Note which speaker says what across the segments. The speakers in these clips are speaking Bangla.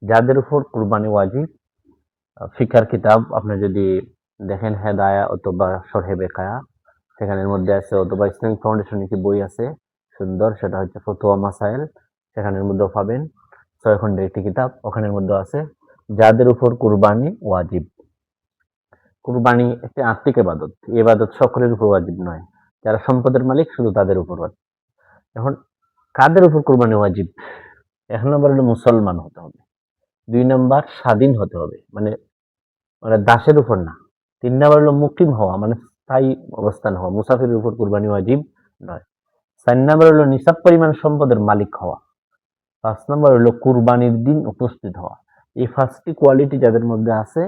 Speaker 1: যাদের উপর কুরবানি ওয়াজিব, ফিকার কিতাব আপনি যদি দেখেন হেদায়া অথবা শরহে বেকায়া, সেখানের মধ্যে আছে, অথবা ইসলামিক ফাউন্ডেশন একটি বই আছে সুন্দর, সেটা হচ্ছে ফতোয়া মাসাইল, সেখানের মধ্যেও পাবেন 6 খণ্ডের একটি কিতাব, ওখানের মধ্যে আছে যাদের উপর কুরবানি ওয়াজিব। কুরবানি একটি আত্মিক ইবাদত, এই ইবাদত সকলের উপর ওয়াজিব নয়, যারা সম্পদের মালিক শুধু তাদের উপর ওয়াজিব। এখন কাদের উপর কুরবানি ওয়াজিব? 1 নম্বর হলো মুসলমান হতে হবে, 2 নম্বর স্বাধীন হতে হবে, মানে দাসের উপর না, 3 নম্বর হলো মুকিম হওয়া, মানে স্থায়ী অবস্থান হওয়া, মুসাফিরের উপর কুরবানি ওয়াজিব নয়। 4 নম্বর হলো নিসাব পরিমাণ সম্পদের মালিক হওয়া। 5 নম্বর হলো কুরবানির দিন উপস্থিত হওয়া। এই 5টি কোয়ালিটি যাদের মধ্যে আছে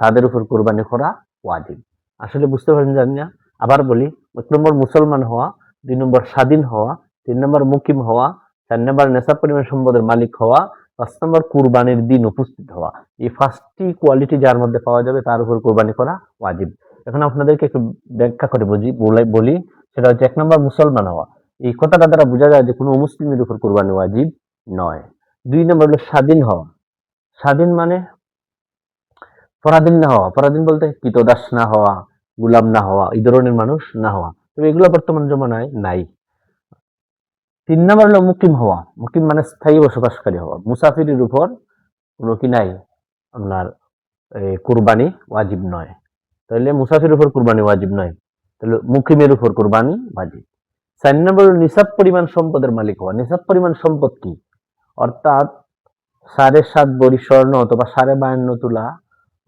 Speaker 1: তাদের উপর কুরবানি করা ওয়াজিব। আসলে বুঝতে পারেন জানি না, আবার বলি, 1 নম্বর মুসলমান হওয়া, 2 নম্বর স্বাধীন হওয়া, 3 নম্বর মুকিম হওয়া, 4 নম্বর নিসাব পরিমাণ সম্পদের মালিক হওয়া, 5 নম্বর কুরবানির দিন উপস্থিত হওয়া। এই 5টি কোয়ালিটি যার মধ্যে পাওয়া যাবে তার উপর কুরবানি করা ওয়াজিব। এখন আপনাদেরকে একটু ব্যাখ্যা করে বলি, সেটা হচ্ছে 1 নম্বর মুসলমান হওয়া। এই কথাটা দ্বারা বোঝা যায় যে কোনো মুসলিমের উপর কুরবানি ওয়াজিব নয়। 2 নম্বর হলো স্বাধীন হওয়া। স্বাধীন মানে পরাধীন না হওয়া, পরাধীন বলতে কৃতদাস না হওয়া, গুলাম না হওয়া, এই ধরনের মানুষ না হওয়া, তবে এগুলো বর্তমান জমানায় নাই। 3 নম্বর হলো মুকিম হওয়া। মুকিম মানে স্থায়ী বসবাসকারী হওয়া, মুসাফিরের উপর কোনো কি নাই আপনার কুরবানি ওয়াজিব নয়। তাহলে মুসাফিরের উপর কুরবানি ওয়াজিব নয়, তাহলে মুকিমের উপর কুরবানি ওয়াজিব। 4 নম্বর হলো নিসাব পরিমাণ সম্পদের মালিক হওয়া। নিসাব পরিমাণ সম্পদ কি? অর্থাৎ 7.5 বড়ি স্বর্ণ অথবা 52.5 তোলা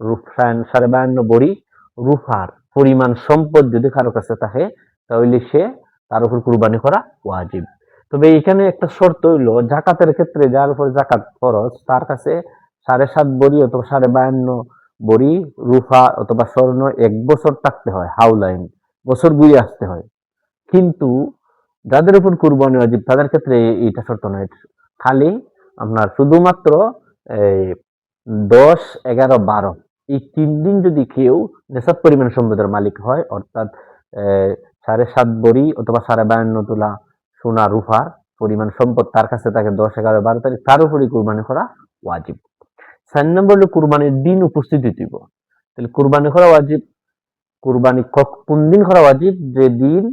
Speaker 1: 52.5 বড়ি রূপার পরিমাণ সম্পদ যদি কারো কাছে থাকে, তাহলে সে তার উপর কুরবানি করা ওয়াজিব। তবে এখানে একটা শর্ত হইল, জাকাতের ক্ষেত্রে যার উপর জাকাত ফরজ তার কাছে 7.5 বড়ি অথবা 52.5 বড়ি রূপা অথবা স্বর্ণ 1 বছর থাকতে হয়, হাউলাইন বছর ঘুরে আসতে হয়। কিন্তু যাদের উপর কুরবানি ওয়াজিব তাদের ক্ষেত্রে এইটা শর্ত নয়, খালি আপনার শুধুমাত্র 10, 11, 12 এই 3 দিন যদি কেউ নেশাব পরিমাণ সম্পদের মালিক হয়, অর্থাৎ 7.5 বড়ি অথবা 52.5 তোলা সোনা রূপার পরিমাণ সম্পদ তার কাছে থাকে 10, 11, 12 তারিখ, তার উপরই কুরবানি করা ওয়াজিব। 4 নম্বর হলো কুরবানির দিন উপস্থিত হইব। তাহলে কুরবানি করা ওয়াজিব, কুরবানি কোন দিন করা ওয়াজিব? যে দিন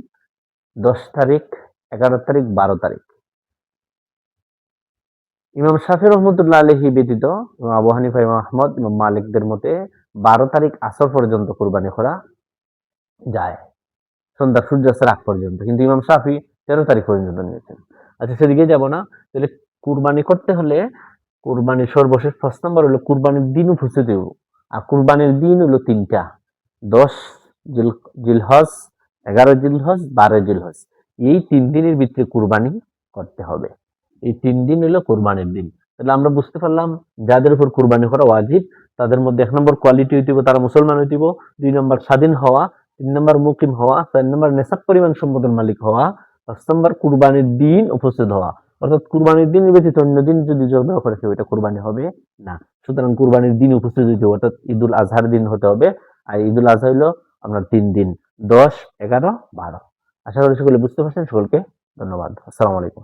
Speaker 1: 10 তারিখ, 11 তারিখ, 12 তারিখ। ইমাম শাফি রহমতুল্লাহ আলাইহি ব্যতীত ইমাম আবু হানিফা, ইমাম আহমদ, ইমাম মালিকদের মতে 12 তারিখ আসর পর্যন্ত কুরবানি করা যায়, সন্ধ্যা সূর্যাস্তের আগ পর্যন্ত, কিন্তু ইমাম শাফি 13 তারিখ পর্যন্ত নিয়েছেন। আচ্ছা, সেদিকে যাব না। তাহলে কুরবানি করতে হলে কুরবানির সর্বশেষ 5 নম্বর হলো কুরবানির দিন উপস্থিত হইব। আর কুরবানির দিন হলো 3টা, 10 জিলহজ, 11 জিলহজ, 12 জিলহজ। এই 3 দিনের ভিতরে কুরবানি করতে হবে। এই 3 দিন হলো কুরবানির দিন। তাহলে আমরা বুঝতে পারলাম যাদের উপর কুরবানি করা ওয়াজিব তাদের মধ্যে 1 নম্বর কোয়ালিটি হইতে হবে তারা মুসলমান হইতে হবে, 2 নম্বর স্বাধীন হওয়া, 3 নম্বর মুকিম হওয়া, 4 নম্বর নেশাব পরিমাণ সম্পদের মালিক হওয়া, 5 নম্বর কুরবানির দিন উপস্থিত হওয়া। অর্থাৎ কুরবানির দিন ব্যতীত অন্য দিন যদি জবাই করে কেউ, এটা কুরবানি হবে না। সুতরাং কুরবানির দিন উপস্থিত হইতে হবে, অর্থাৎ ঈদুল আজহার দিন হতে হবে। আর ঈদুল আজহা হইলো আপনার 3 দিন, 10, 11, 12। আশা করি সকলে বুঝতে পারছেন। সকলকে ধন্যবাদ। আসসালামু আলাইকুম।